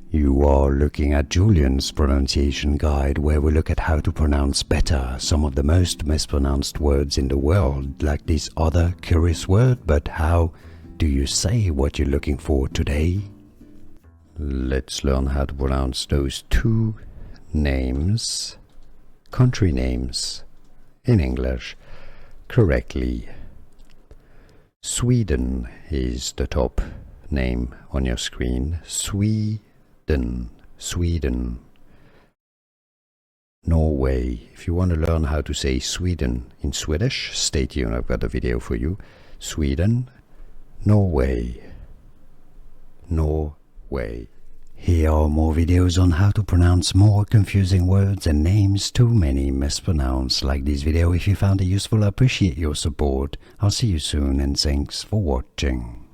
You are looking at Julian's pronunciation guide, where we look at how to pronounce better some of the most mispronounced words in the world, like this other curious word. But how do you say what you're looking for today? Let's learn how to pronounce those two names, country names, in English correctly. Sweden is the top name on your screen. Sweden. Norway. If you want to learn how to say Sweden in Swedish, stay tuned, I've got a video for you. Sweden, Norway. Here are more videos on how to pronounce more confusing words and names too many mispronounced. Like this video if you found it useful. I appreciate your support. I'll see you soon and thanks for watching.